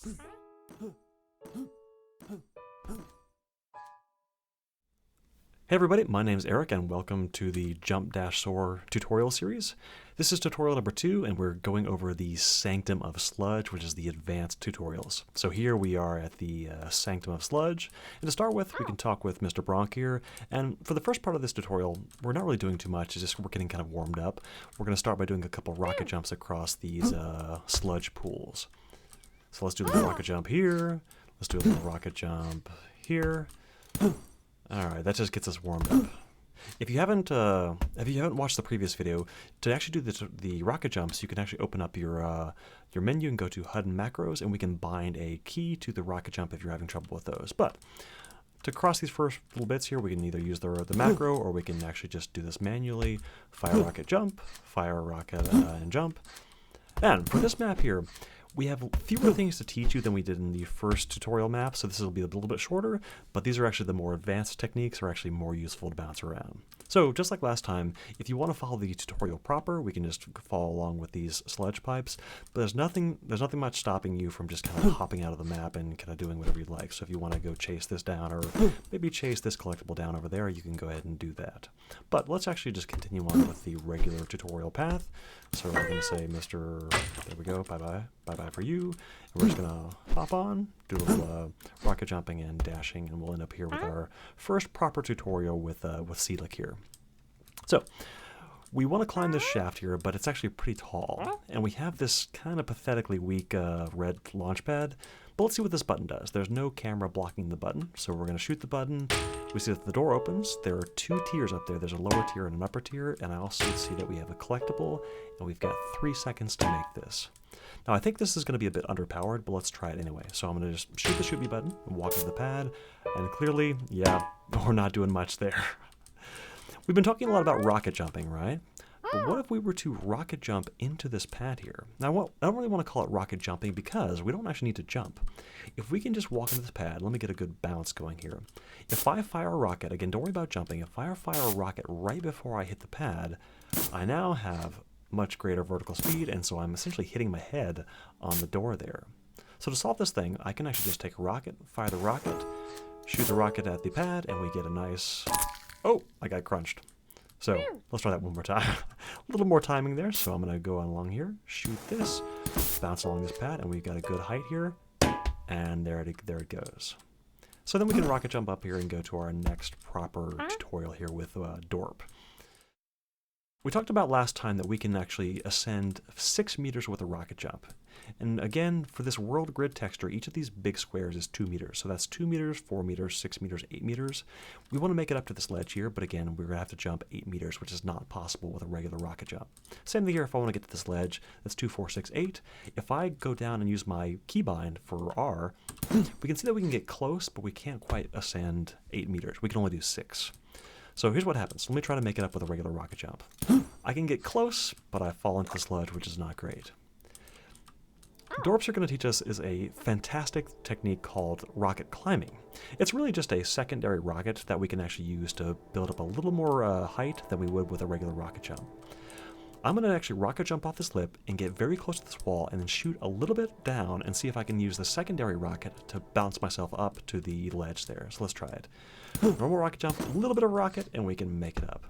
Hey everybody, my name is Eric and welcome to the Jump Dash Soar tutorial series. This is tutorial number 2 and we're going over the Sanctum of Sludge, which is the advanced tutorials. So here we are at the Sanctum of Sludge, and to start with we can talk with Mr. Bronk here, and for the first part of this tutorial we're not really doing too much, it's just we're getting kind of warmed up. We're going to start by doing a couple rocket jumps across these sludge pools. So let's do a little rocket jump here, let's do a little rocket jump here. Alright, that just gets us warmed up. If you haven't watched the previous video, to actually do the rocket jumps, you can actually open up your menu and go to HUD and Macros, and we can bind a key to the rocket jump if you're having trouble with those. But to cross these first little bits here, we can either use the macro, or we can actually just do this manually. Fire rocket jump, fire rocket and jump. And for this map here, we have fewer things to teach you than we did in the first tutorial map, so this will be a little bit shorter, but these are actually the more advanced techniques, are actually more useful to bounce around. So just like last time, if you want to follow the tutorial proper, we can just follow along with these sludge pipes, but there's nothing much stopping you from just kind of hopping out of the map and kind of doing whatever you'd like. So if you want to go chase this down, or maybe chase this collectible down over there, you can go ahead and do that. But let's actually just continue on with the regular tutorial path. So I'm going to say, there we go, bye-bye, bye-bye for you. And we're just going to hop on, do a little rocket jumping and dashing, and we'll end up here with our first proper tutorial with Seelick here. So, we want to climb this shaft here, but it's actually pretty tall. And we have this kind of pathetically weak red launch pad. But let's see what this button does. There's no camera blocking the button, so we're going to shoot the button. We see that the door opens. There are 2 tiers up there. There's a lower tier and an upper tier, and I also see that we have a collectible, and we've got 3 seconds to make this. Now I think this is going to be a bit underpowered, but let's try it anyway. So I'm going to just shoot the shoot me button and walk to the pad, and clearly, yeah, we're not doing much there. We've been talking a lot about rocket jumping, right? But what if we were to rocket jump into this pad here? Now, I don't really want to call it rocket jumping because we don't actually need to jump. If we can just walk into this pad, let me get a good bounce going here. If I fire a rocket, again, don't worry about jumping. If I fire a rocket right before I hit the pad, I now have much greater vertical speed, and so I'm essentially hitting my head on the door there. So to solve this thing, I can actually just take a rocket, fire the rocket, shoot the rocket at the pad, and we get a nice... Oh, I got crunched. So let's try that one more time. A little more timing there, so I'm going to go along here, shoot this, bounce along this pad, and we've got a good height here, and there it goes. So then we can rocket jump up here and go to our next proper tutorial here with Dorp. We talked about last time that we can actually ascend 6 meters with a rocket jump. And again, for this world grid texture, each of these big squares is 2 meters. So that's 2 meters, 4 meters, 6 meters, 8 meters. We want to make it up to this ledge here, but again, we're going to have to jump 8 meters, which is not possible with a regular rocket jump. Same thing here, if I want to get to this ledge, that's 2, 4, 6, 8. If I go down and use my keybind for R, we can see that we can get close, but we can't quite ascend 8 meters. We can only do 6. So here's what happens. Let me try to make it up with a regular rocket jump. I can get close, but I fall into the sludge, which is not great. Dorps are going to teach us is a fantastic technique called rocket climbing. It's really just a secondary rocket that we can actually use to build up a little more height than we would with a regular rocket jump. I'm going to actually rocket jump off this lip and get very close to this wall and then shoot a little bit down and see if I can use the secondary rocket to bounce myself up to the ledge there. So let's try it. Normal rocket jump, a little bit of rocket, and we can make it up.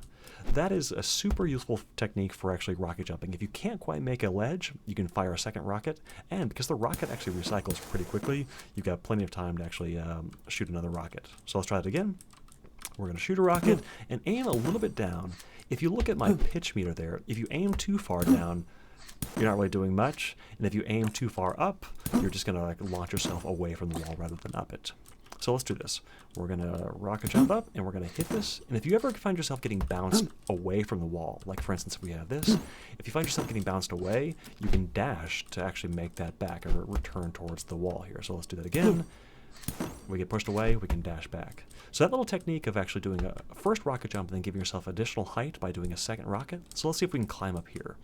That is a super useful technique for actually rocket jumping. If you can't quite make a ledge, you can fire a second rocket, and because the rocket actually recycles pretty quickly, you've got plenty of time to actually shoot another rocket. So let's try it again. We're going to shoot a rocket and aim a little bit down. If you look at my pitch meter there, if you aim too far down, you're not really doing much, and if you aim too far up, you're just going to like launch yourself away from the wall rather than up it. So let's do this. We're going to rocket jump up, and we're going to hit this. And if you ever find yourself getting bounced away from the wall, like for instance, if we have this, if you find yourself getting bounced away, you can dash to actually make that back or return towards the wall here. So let's do that again. We get pushed away, we can dash back. So that little technique of actually doing a first rocket jump and then giving yourself additional height by doing a second rocket. So let's see if we can climb up here.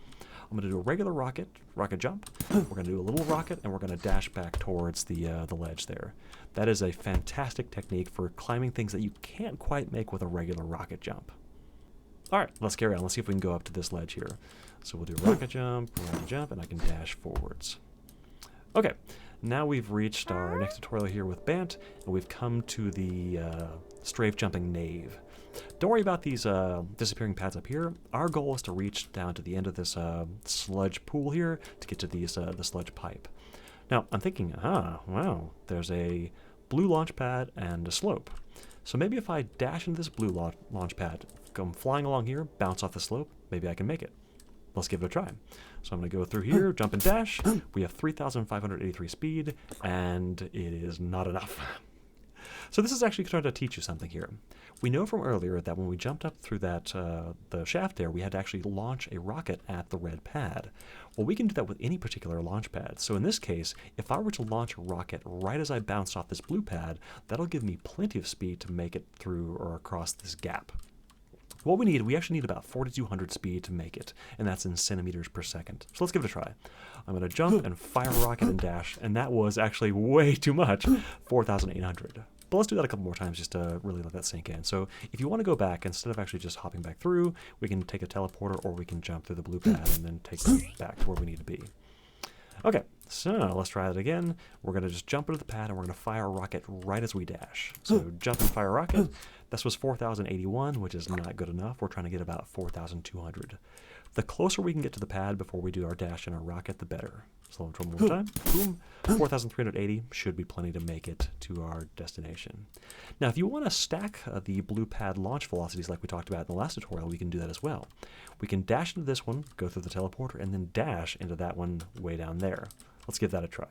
I'm going to do a regular rocket jump. We're going to do a little rocket, and we're going to dash back towards the ledge there. That is a fantastic technique for climbing things that you can't quite make with a regular rocket jump. All right, let's carry on. Let's see if we can go up to this ledge here. So we'll do rocket jump, and I can dash forwards. Okay, now we've reached our next tutorial here with Bant, and we've come to the strafe jumping nave. Don't worry about these disappearing pads up here. Our goal is to reach down to the end of this sludge pool here to get to these the sludge pipe. Now, I'm thinking, wow, there's a blue launch pad and a slope. So maybe if I dash into this blue launch pad, come flying along here, bounce off the slope, maybe I can make it. Let's give it a try. So I'm going to go through here, jump and dash. We have 3,583 speed, and it is not enough. So this is actually trying to teach you something here. We know from earlier that when we jumped up through that the shaft there, we had to actually launch a rocket at the red pad. Well, we can do that with any particular launch pad. So in this case, if I were to launch a rocket right as I bounced off this blue pad, that'll give me plenty of speed to make it through or across this gap. What we actually need about 4,200 speed to make it, and that's in centimeters per second. So let's give it a try. I'm going to jump and fire a rocket and dash, and that was actually way too much, 4,800. But let's do that a couple more times just to really let that sink in. So if you want to go back, instead of actually just hopping back through, we can take a teleporter or we can jump through the blue pad and then take it back to where we need to be. Okay, so let's try that again. We're going to just jump into the pad and we're going to fire a rocket right as we dash. So jump and fire a rocket. This was 4,081, which is not good enough. We're trying to get about 4,200. The closer we can get to the pad before we do our dash and our rocket, the better. So one more time. Boom. 4,380 should be plenty to make it to our destination. Now, if you want to stack the blue pad launch velocities like we talked about in the last tutorial, we can do that as well. We can dash into this one, go through the teleporter, and then dash into that one way down there. Let's give that a try.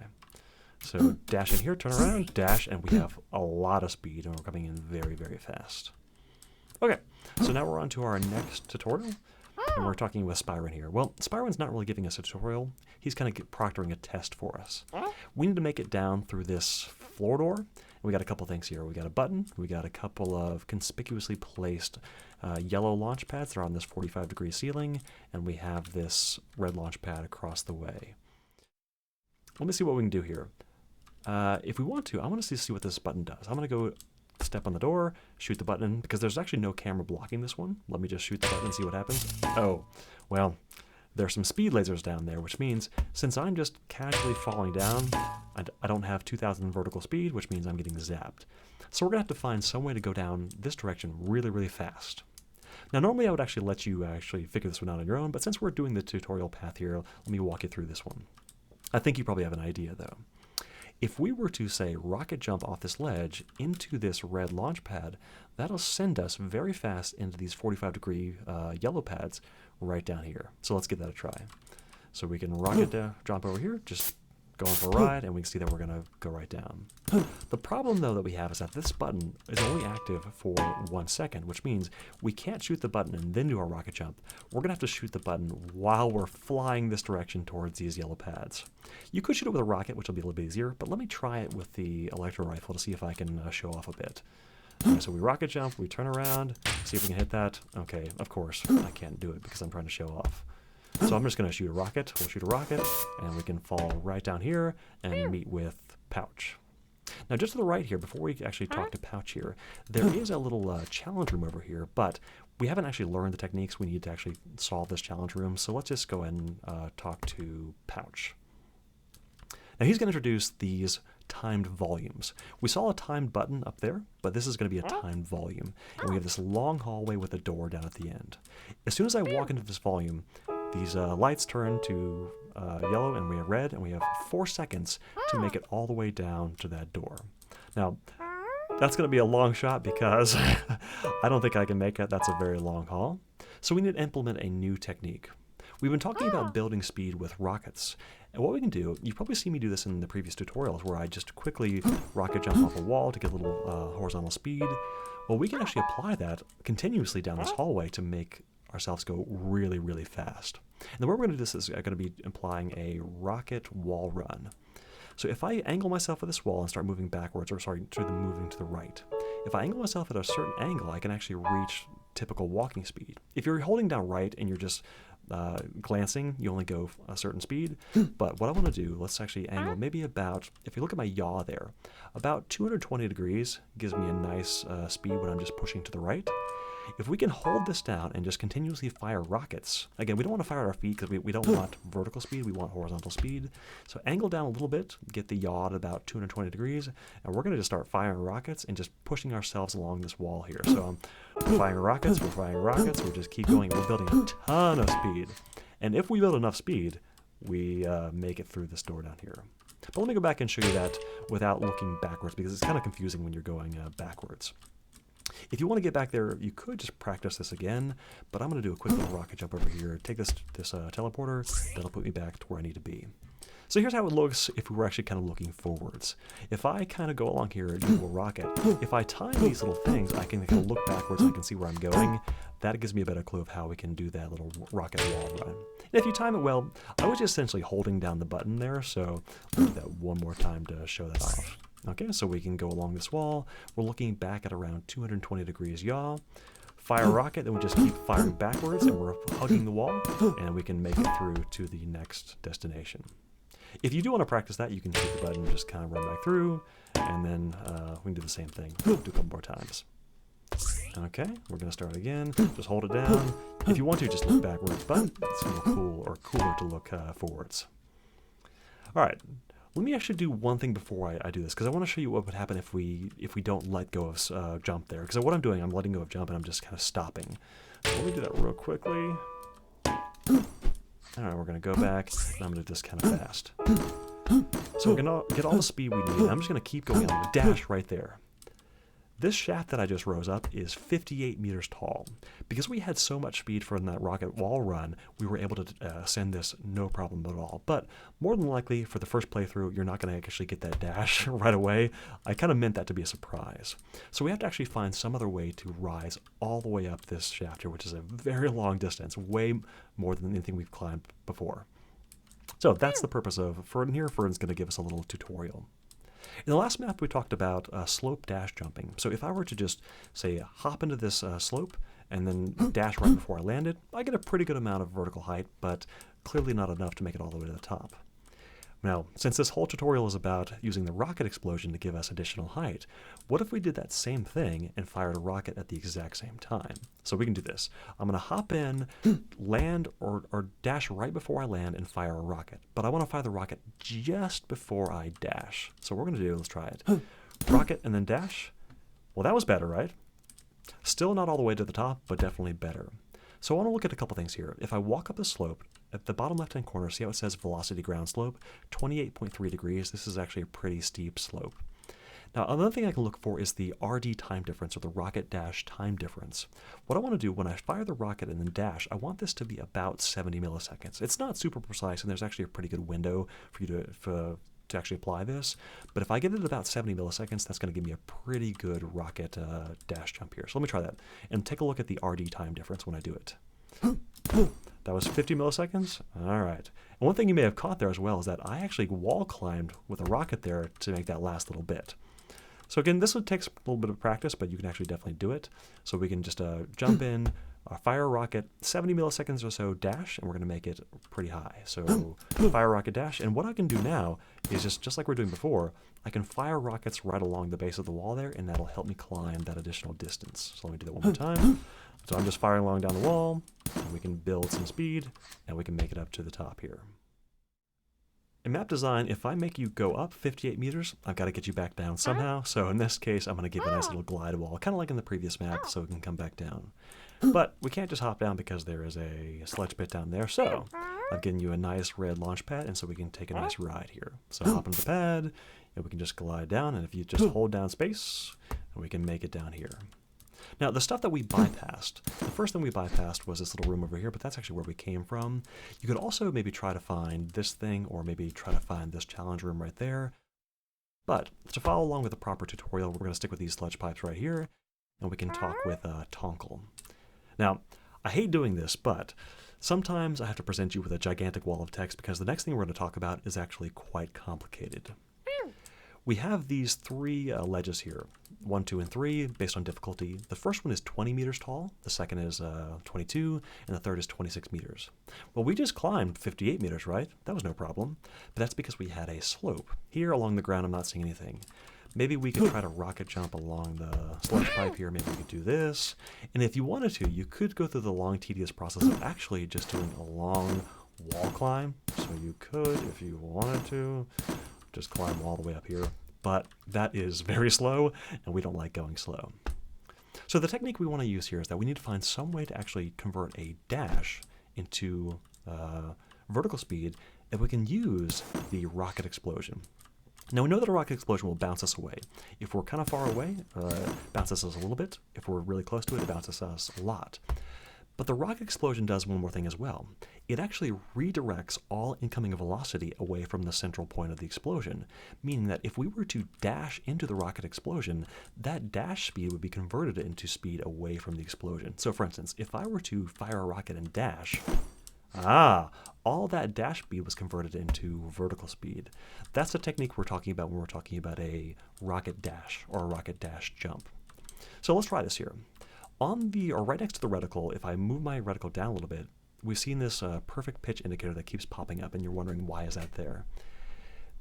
So dash in here, turn around, dash, and we have a lot of speed, and we're coming in very, very fast. Okay, so now we're on to our next tutorial. And we're talking with Spyron here. Well, Spyron's not really giving us a tutorial. He's kind of proctoring a test for us. We need to make it down through this floor door. And we got a couple things here. We got a button. We got a couple of conspicuously placed yellow launch pads that are on this 45-degree ceiling. And we have this red launch pad across the way. Let me see what we can do here. If we want to, I want to see what this button does. I'm going to go step on the door, shoot the button, because there's actually no camera blocking this one. Let me just shoot the button and see what happens. Oh, well, there's some speed lasers down there, which means since I'm just casually falling down, I don't have 2,000 vertical speed, which means I'm getting zapped. So we're going to have to find some way to go down this direction really, really fast. Now, normally I would actually let you actually figure this one out on your own, but since we're doing the tutorial path here, let me walk you through this one. I think you probably have an idea, though. If we were to, say, rocket jump off this ledge into this red launch pad, that'll send us very fast into these 45-degree yellow pads right down here. So let's give that a try. So we can rocket jump over here, just going for a ride, and we can see that we're going to go right down. The problem, though, that we have is that this button is only active for 1 second, which means we can't shoot the button and then do our rocket jump. We're going to have to shoot the button while we're flying this direction towards these yellow pads. You could shoot it with a rocket, which will be a little bit easier, but let me try it with the electro rifle to see if I can show off a bit. So we rocket jump, we turn around, see if we can hit that. Okay, of course, I can't do it because I'm trying to show off. So I'm just going to shoot a rocket. We'll shoot a rocket, and we can fall right down here and meet with Pouch. Now, just to the right here, before we actually talk to Pouch here, there is a little challenge room over here, but we haven't actually learned the techniques we need to actually solve this challenge room, so let's just go ahead and talk to Pouch. Now, he's going to introduce these timed volumes. We saw a timed button up there, but this is going to be a timed volume, and we have this long hallway with a door down at the end. As soon as I walk into this volume, these lights turn to yellow and we have red, and we have 4 seconds to make it all the way down to that door. Now, that's going to be a long shot because I don't think I can make it. That's a very long haul. So we need to implement a new technique. We've been talking about building speed with rockets. And what we can do, you've probably seen me do this in the previous tutorials where I just quickly rocket jump off a wall to get a little horizontal speed. Well, we can actually apply that continuously down this hallway to make ourselves go really, really fast. And the way we're going to do this is going to be implying a rocket wall run. So if I angle myself at this wall and start moving backwards, or sorry, moving to the right, if I angle myself at a certain angle, I can actually reach typical walking speed. If you're holding down right and you're just glancing, you only go a certain speed. But what I want to do, let's actually angle maybe about, if you look at my yaw there, about 220 degrees gives me a nice speed when I'm just pushing to the right. If we can hold this down and just continuously fire rockets, again, we don't want to fire at our feet because we don't want vertical speed, we want horizontal speed. So angle down a little bit, get the yaw at about 220 degrees, and we're going to just start firing rockets and just pushing ourselves along this wall here. So we're firing rockets, we just keep going, we're building a ton of speed. And if we build enough speed, we make it through this door down here. But let me go back and show you that without looking backwards, because it's kind of confusing when you're going backwards. If you want to get back there, you could just practice this again, but I'm going to do a quick little rocket jump over here, take this teleporter, that'll put me back to where I need to be. So here's how it looks if we were actually kind of looking forwards. If I kind of go along here and do a rocket, if I time these little things, I can kind of look backwards and I can see where I'm going. That gives me a better clue of how we can do that little rocket wall run. And if you time it well, I was just essentially holding down the button there, so I'll do that one more time to show that off. Okay, so we can go along this wall. We're looking back at around 220 degrees yaw. Fire a rocket, then we just keep firing backwards, and we're hugging the wall, and we can make it through to the next destination. If you do want to practice that, you can hit the button and just kind of run back through, and then we can do the same thing. Do a couple more times. Okay, we're going to start again. Just hold it down. If you want to, just look backwards, but it's more cool or cooler to look forwards. All right, let me actually do one thing before I do this, because I want to show you what would happen if we don't let go of jump there. Because what I'm doing, I'm letting go of jump, and I'm just kind of stopping. So let me do that real quickly. All right, we're going to go back, and I'm going to do this kind of fast. So we're going to get all the speed we need. I'm just going to keep going on. Dash right there. This shaft that I just rose up is 58 meters tall. Because we had so much speed from that rocket wall run, we were able to ascend this no problem at all. But more than likely, for the first playthrough, you're not going to actually get that dash right away. I kind of meant that to be a surprise. So we have to actually find some other way to rise all the way up this shaft here, which is a very long distance, way more than anything we've climbed before. So that's the purpose of Fern here. Fern's going to give us a little tutorial. In the last map, we talked about slope dash jumping. So if I were to just, say, hop into this slope and then dash right before I landed, I get a pretty good amount of vertical height, but clearly not enough to make it all the way to the top. Now, since this whole tutorial is about using the rocket explosion to give us additional height, what if we did that same thing and fired a rocket at the exact same time? So we can do this. I'm going to hop in, land, or dash right before I land and fire a rocket. But I want to fire the rocket just before I dash. So what we're going to do, let's try it. Rocket and then dash. Well, that was better, right? Still not all the way to the top, but definitely better. So I want to look at a couple things here. If I walk up the slope, at the bottom left-hand corner, see how it says velocity ground slope? 28.3 degrees. This is actually a pretty steep slope. Now, another thing I can look for is the RD time difference, or the rocket dash time difference. What I want to do when I fire the rocket and then dash, I want this to be about 70 milliseconds. It's not super precise, and there's actually a pretty good window for you to actually apply this. But if I get it at about 70 milliseconds, that's going to give me a pretty good rocket dash jump here. So let me try that. And take a look at the RD time difference when I do it. That was 50 milliseconds? All right. And one thing you may have caught there as well is that I actually wall climbed with a rocket there to make that last little bit. So again, this would take a little bit of practice, but you can actually definitely do it. So we can just jump in, fire a rocket, 70 milliseconds or so dash, and we're going to make it pretty high. So fire rocket dash. And what I can do now is just like we're doing before, I can fire rockets right along the base of the wall there, and that'll help me climb that additional distance. So let me do that one more time. So I'm just firing along down the wall, and we can build some speed, and we can make it up to the top here. In map design, if I make you go up 58 meters, I've got to get you back down somehow. So in this case, I'm going to give you a nice little glide wall, kind of like in the previous map, so we can come back down. But we can't just hop down because there is a sludge pit down there. So I've given you a nice red launch pad, and so we can take a nice ride here. So hop into the pad, and we can just glide down, and if you just hold down space, we can make it down here. Now, the stuff that we bypassed, the first thing we bypassed was this little room over here, but that's actually where we came from. You could also maybe try to find this thing, or maybe try to find this challenge room right there. But to follow along with the proper tutorial, we're going to stick with these sludge pipes right here, and we can talk with Tonkle. Now, I hate doing this, but sometimes I have to present you with a gigantic wall of text because the next thing we're going to talk about is actually quite complicated. We have these three ledges here, 1, 2, and 3, based on difficulty. The first one is 20 meters tall, the second is 22, and the third is 26 meters. Well, we just climbed 58 meters, right? That was no problem. But that's because we had a slope. Here along the ground, I'm not seeing anything. maybe we could try to rocket jump along the sludge pipe here. Maybe we could do this. And if you wanted to, you could go through the long, tedious process of actually just doing a long wall climb. So you could, if you wanted to, just climb all the way up here. But that is very slow, and we don't like going slow. So the technique we want to use here is that we need to find some way to actually convert a dash into vertical speed, and we can use the rocket explosion. Now we know that a rocket explosion will bounce us away. If we're kind of far away, it bounces us a little bit. If we're really close to it, it bounces us a lot. But the rocket explosion does one more thing as well. It actually redirects all incoming velocity away from the central point of the explosion, meaning that if we were to dash into the rocket explosion, that dash speed would be converted into speed away from the explosion. So for instance, if I were to fire a rocket and dash, all that dash speed was converted into vertical speed. That's the technique we're talking about when we're talking about a rocket dash or a rocket dash jump. So let's try this here. On the, or right next to the reticle, if I move my reticle down a little bit, we've seen this perfect pitch indicator that keeps popping up, and you're wondering why is that there.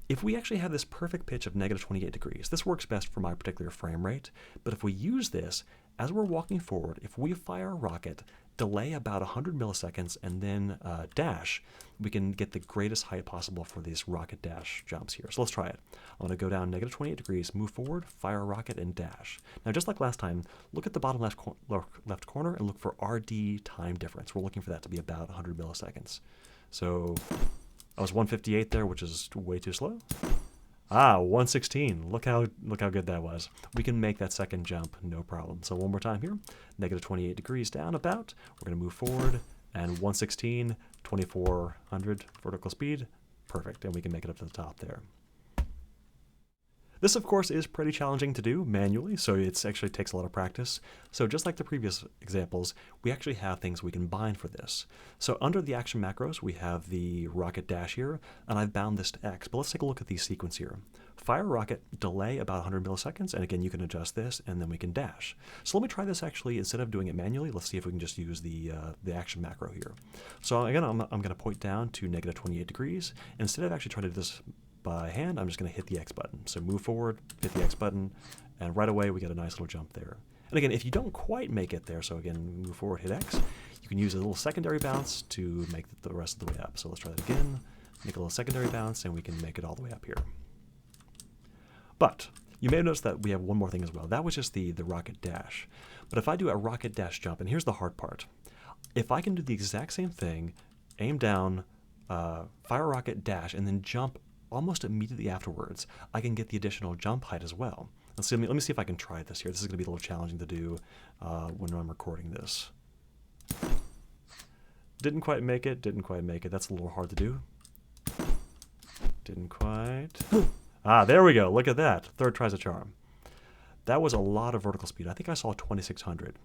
If we actually have this perfect pitch of negative 28 degrees, this works best for my particular frame rate, but if we use this, as we're walking forward, if we fire a rocket, delay about 100 milliseconds, and then dash, we can get the greatest height possible for these rocket dash jumps here. So let's try it. I'm going to go down negative 28 degrees, move forward, fire a rocket, and dash. Now just like last time, look at the bottom left corner and look for RD time difference. We're looking for that to be about 100 milliseconds. So I was 158 there, which is way too slow. 116. Look how good that was. We can make that second jump, no problem. So one more time here. Negative 28 degrees down about. We're going to move forward, and 116, 2400 vertical speed. Perfect, and we can make it up to the top there. This, of course, is pretty challenging to do manually, so it actually takes a lot of practice. So just like the previous examples, we actually have things we can bind for this. So under the action macros, we have the rocket dash here, and I've bound this to X. But let's take a look at the sequence here. Fire rocket, delay about 100 milliseconds, and again, you can adjust this, and then we can dash. So let me try this actually, instead of doing it manually, let's see if we can just use the action macro here. So again, I'm going to point down to negative 28 degrees. Instead of actually trying to do this by hand, I'm just going to hit the X button. So move forward, hit the X button, and right away we get a nice little jump there. And again, if you don't quite make it there, so again, move forward, hit X, you can use a little secondary bounce to make the rest of the way up. So let's try that again, make a little secondary bounce, and we can make it all the way up here. But you may have noticed that we have one more thing as well. That was just the rocket dash. But if I do a rocket dash jump, and here's the hard part, if I can do the exact same thing, aim down, fire a rocket dash, and then jump almost immediately afterwards, I can get the additional jump height as well. Let me see if I can try this here. This is going to be a little challenging to do when I'm recording this. Didn't quite make it. That's a little hard to do. Didn't quite. There we go. Look at that. Third tries a charm. That was a lot of vertical speed. I think I saw 2600.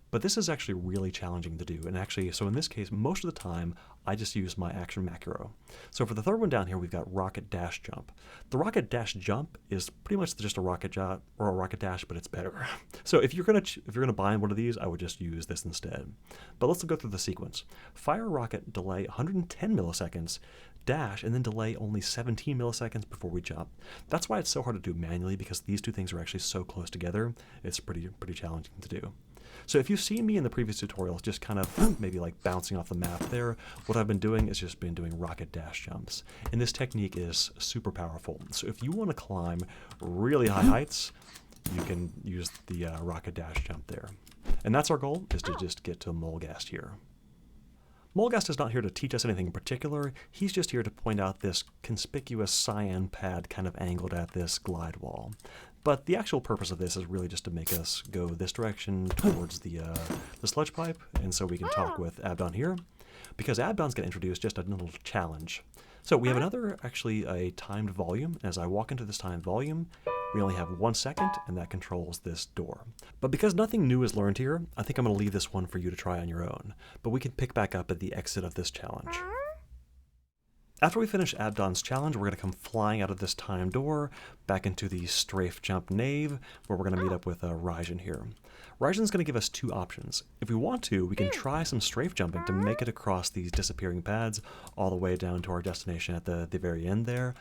But this is actually really challenging to do. And actually, so in this case, most of the time, I just use my action macro. So for the third one down here, we've got rocket dash jump. The rocket dash jump is pretty much just a rocket jump or a rocket dash, but it's better. So if you're gonna bind one of these, I would just use this instead. But let's go through the sequence. Fire rocket, delay 110 milliseconds, dash, and then delay only 17 milliseconds before we jump. That's why it's so hard to do manually, because these two things are actually so close together. It's pretty challenging to do. So if you've seen me in the previous tutorials just kind of maybe like bouncing off the map there, what I've been doing is just been doing rocket dash jumps. And this technique is super powerful. So if you want to climb really high heights, you can use the rocket dash jump there. And that's our goal, is to just get to Molgast here. Molgast is not here to teach us anything in particular. He's just here to point out this conspicuous cyan pad kind of angled at this glide wall. But the actual purpose of this is really just to make us go this direction towards the sludge pipe, and so we can talk with Abdon here, because Abdon's going to introduce just a little challenge. So we have another, actually a timed volume. As I walk into this timed volume, we only have 1 second, and that controls this door. But because nothing new is learned here, I think I'm going to leave this one for you to try on your own. But we can pick back up at the exit of this challenge. After we finish Abdon's challenge, we're going to come flying out of this time door back into the strafe jump nave, where we're going to meet up with Raijin here. Raijin's going to give us two options. If we want to, we can try some strafe jumping to make it across these disappearing pads all the way down to our destination at the very end there.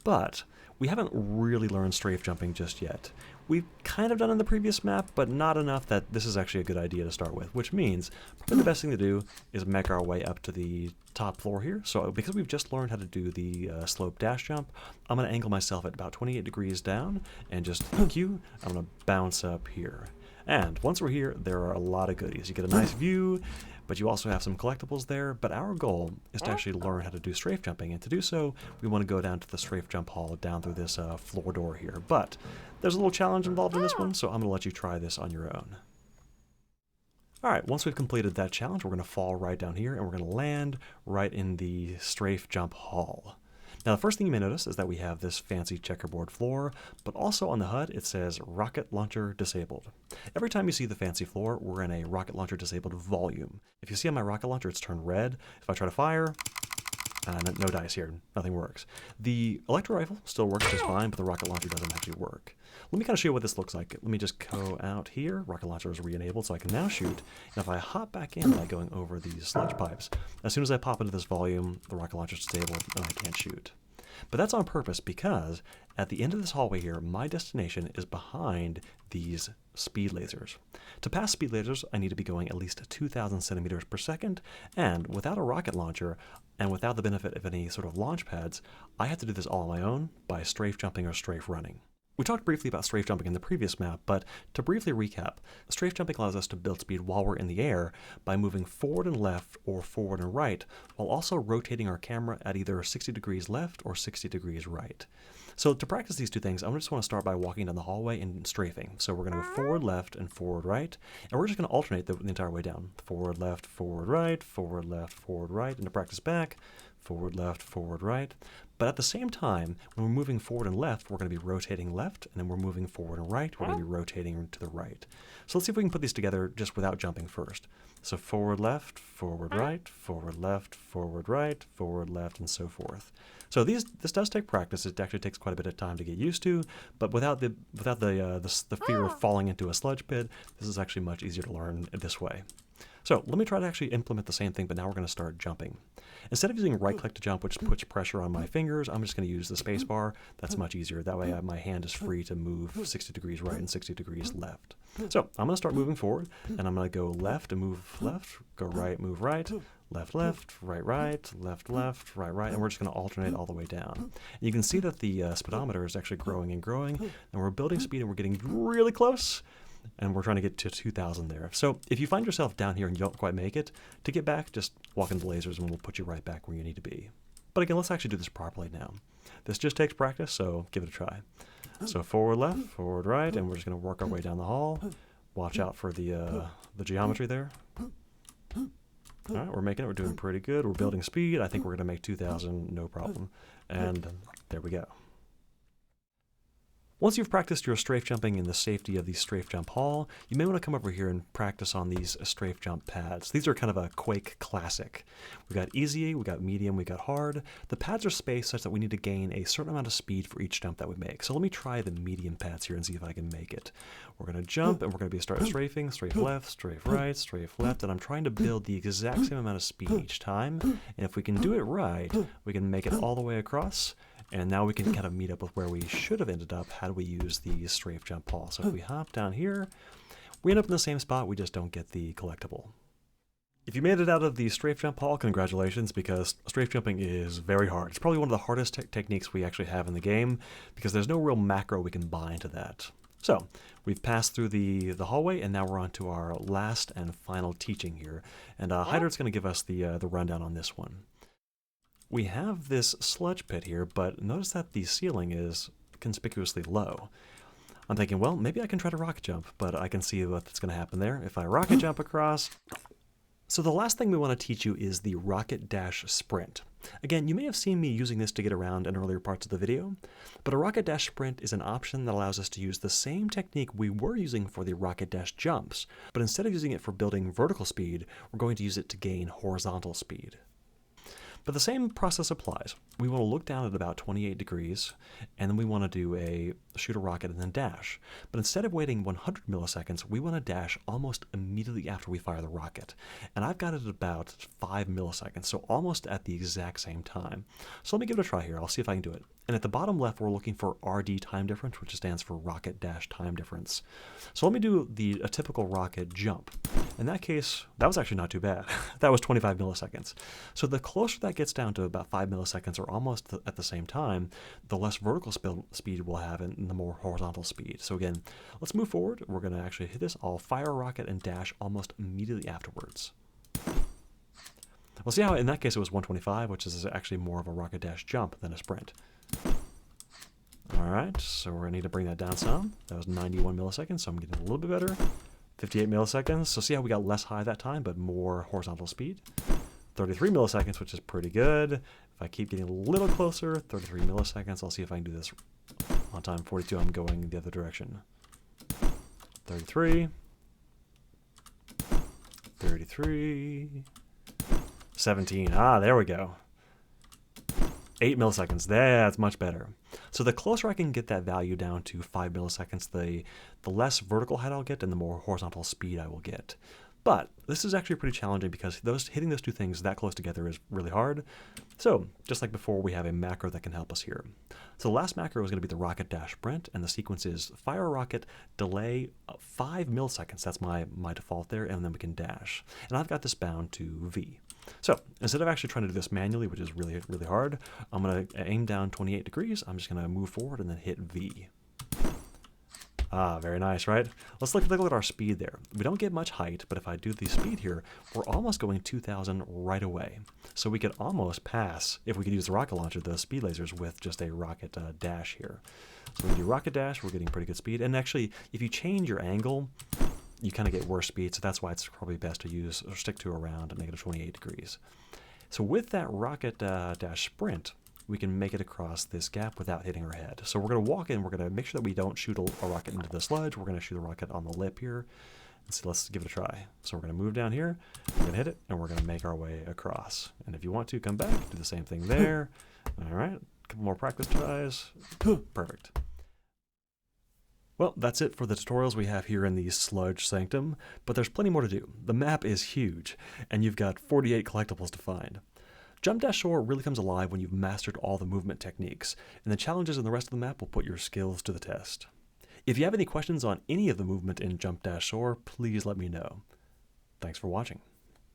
But we haven't really learned strafe jumping just yet. We've kind of done it in the previous map, but not enough that this is actually a good idea to start with, which means probably the best thing to do is make our way up to the top floor here. So because we've just learned how to do the slope dash jump, I'm going to angle myself at about 28 degrees down and just I'm going to bounce up here. And once we're here, there are a lot of goodies. You get a nice view, but you also have some collectibles there. But our goal is to actually learn how to do strafe jumping. And to do so, we want to go down to the strafe jump hall down through this floor door here. But there's a little challenge involved in this one, so I'm going to let you try this on your own. All right, once we've completed that challenge, we're going to fall right down here, and we're going to land right in the strafe jump hall. Now, the first thing you may notice is that we have this fancy checkerboard floor, but also on the HUD it says Rocket Launcher Disabled. Every time you see the fancy floor, we're in a Rocket Launcher Disabled volume. If you see on my rocket launcher, it's turned red. If I try to fire, no dice here, nothing works. The electro rifle still works just fine, but the rocket launcher doesn't actually work. Let me kind of show you what this looks like. Let me just go out here. Rocket launcher is re-enabled, so I can now shoot. And if I hop back in by going over these sludge pipes, as soon as I pop into this volume, the rocket launcher is disabled and I can't shoot. But that's on purpose because at the end of this hallway here, my destination is behind these speed lasers. To pass speed lasers, I need to be going at least 2,000 centimeters per second, and without a rocket launcher, and without the benefit of any sort of launch pads, I have to do this all on my own by strafe jumping or strafe running. We talked briefly about strafe jumping in the previous map, but to briefly recap, strafe jumping allows us to build speed while we're in the air by moving forward and left or forward and right, while also rotating our camera at either 60 degrees left or 60 degrees right. So to practice these two things, I just want to start by walking down the hallway and strafing. So we're going to go forward left and forward right, and we're just going to alternate the entire way down. Forward left, forward right, forward left, forward right, and to practice back, forward left, forward right. But at the same time, when we're moving forward and left, we're going to be rotating left, and then we're moving forward and right, we're going to be rotating to the right. So let's see if we can put these together just without jumping first. So forward left, forward right, forward left, forward right, forward left, and so forth. So this does take practice. It actually takes quite a bit of time to get used to, but without the fear of falling into a sludge pit, this is actually much easier to learn this way. So let me try to actually implement the same thing, but now we're going to start jumping. Instead of using right click to jump, which puts pressure on my fingers, I'm just going to use the space bar. That's much easier. That way my hand is free to move 60 degrees right and 60 degrees left. So I'm going to start moving forward, and I'm going to go left and move left, go right, move right, left, left, right, right, left, left, right, right, and we're just going to alternate all the way down. And you can see that the speedometer is actually growing and growing, and we're building speed and we're getting really close. And we're trying to get to 2,000 there. So if you find yourself down here and you don't quite make it, to get back, just walk into the lasers and we'll put you right back where you need to be. But again, let's actually do this properly now. This just takes practice, so give it a try. So forward left, forward right, and we're just going to work our way down the hall. Watch out for the geometry there. All right, we're making it. We're doing pretty good. We're building speed. I think we're going to make 2,000, no problem. And there we go. Once you've practiced your strafe jumping in the safety of the strafe jump hall, you may want to come over here and practice on these strafe jump pads. These are kind of a Quake classic. We got easy, we got medium, we got hard. The pads are spaced such that we need to gain a certain amount of speed for each jump that we make. So let me try the medium pads here and see if I can make it. We're going to jump and we're going to start strafing, strafe left, strafe right, strafe left, and I'm trying to build the exact same amount of speed each time. And if we can do it right, we can make it all the way across. And now we can kind of meet up with where we should have ended up had we used the strafe jump hall. So if we hop down here, we end up in the same spot, we just don't get the collectible. If you made it out of the strafe jump hall, congratulations, because strafe jumping is very hard. It's probably one of the hardest techniques we actually have in the game, because there's no real macro we can buy into that. So we've passed through the hallway, and now we're on to our last and final teaching here. And Hyder's going to give us the rundown on this one. We have this sludge pit here, but notice that the ceiling is conspicuously low. I'm thinking, well, maybe I can try to rocket jump, but I can see what's going to happen there. If I rocket jump across... So the last thing we want to teach you is the rocket dash sprint. Again, you may have seen me using this to get around in earlier parts of the video, but a rocket dash sprint is an option that allows us to use the same technique we were using for the rocket dash jumps, but instead of using it for building vertical speed, we're going to use it to gain horizontal speed. But the same process applies. We want to look down at about 28 degrees, and then we want to shoot a rocket and then dash. But instead of waiting 100 milliseconds, we want to dash almost immediately after we fire the rocket. And I've got it at about 5 milliseconds, so almost at the exact same time. So let me give it a try here. I'll see if I can do it. And at the bottom left, we're looking for RD time difference, which stands for rocket dash time difference. So let me do a typical rocket jump. In that case, that was actually not too bad. That was 25 milliseconds. So the closer that gets down to about 5 milliseconds or almost at the same time, the less vertical speed we'll have and the more horizontal speed. So again, let's move forward. We're going to actually hit this. I'll fire a rocket and dash almost immediately afterwards. We'll see how in that case it was 125, which is actually more of a rocket dash jump than a sprint. All right, so we're going to need to bring that down some. That was 91 milliseconds, so I'm getting a little bit better. 58 milliseconds, so see how we got less high that time, but more horizontal speed. 33 milliseconds, which is pretty good. If I keep getting a little closer, 33 milliseconds, I'll see if I can do this on time. 42, I'm going the other direction. 33. 33. 17, there we go. 8 milliseconds, that's much better. So the closer I can get that value down to 5 milliseconds, the less vertical height I'll get and the more horizontal speed I will get. But this is actually pretty challenging because hitting those two things that close together is really hard. So just like before, we have a macro that can help us here. So the last macro is going to be the rocket dash sprint, and the sequence is fire a rocket, delay 5 milliseconds, that's my default there, and then we can dash. And I've got this bound to V. So instead of actually trying to do this manually, which is really, really hard, I'm going to aim down 28 degrees. I'm just going to move forward and then hit V. Very nice, right? Let's look at our speed there. We don't get much height, but if I do the speed here, we're almost going 2,000 right away. So we could almost pass, if we could use the rocket launcher, the speed lasers with just a rocket dash here. So when we do rocket dash, we're getting pretty good speed. And actually, if you change your angle, you kind of get worse speed, so that's why it's probably best to use or stick to around negative 28 degrees. So with that rocket dash sprint, we can make it across this gap without hitting our head. So we're going to walk in, we're going to make sure that we don't shoot a rocket into the sludge, we're going to shoot a rocket on the lip here. And so let's give it a try. So we're going to move down here, we're going to hit it, and we're going to make our way across. And if you want to, come back, do the same thing there. All right, a couple more practice tries. Perfect. Well, that's it for the tutorials we have here in the Sludge Sanctum, but there's plenty more to do. The map is huge, and you've got 48 collectibles to find. Jump Dash Soar really comes alive when you've mastered all the movement techniques, and the challenges in the rest of the map will put your skills to the test. If you have any questions on any of the movement in Jump Dash Soar, please let me know. Thanks for watching.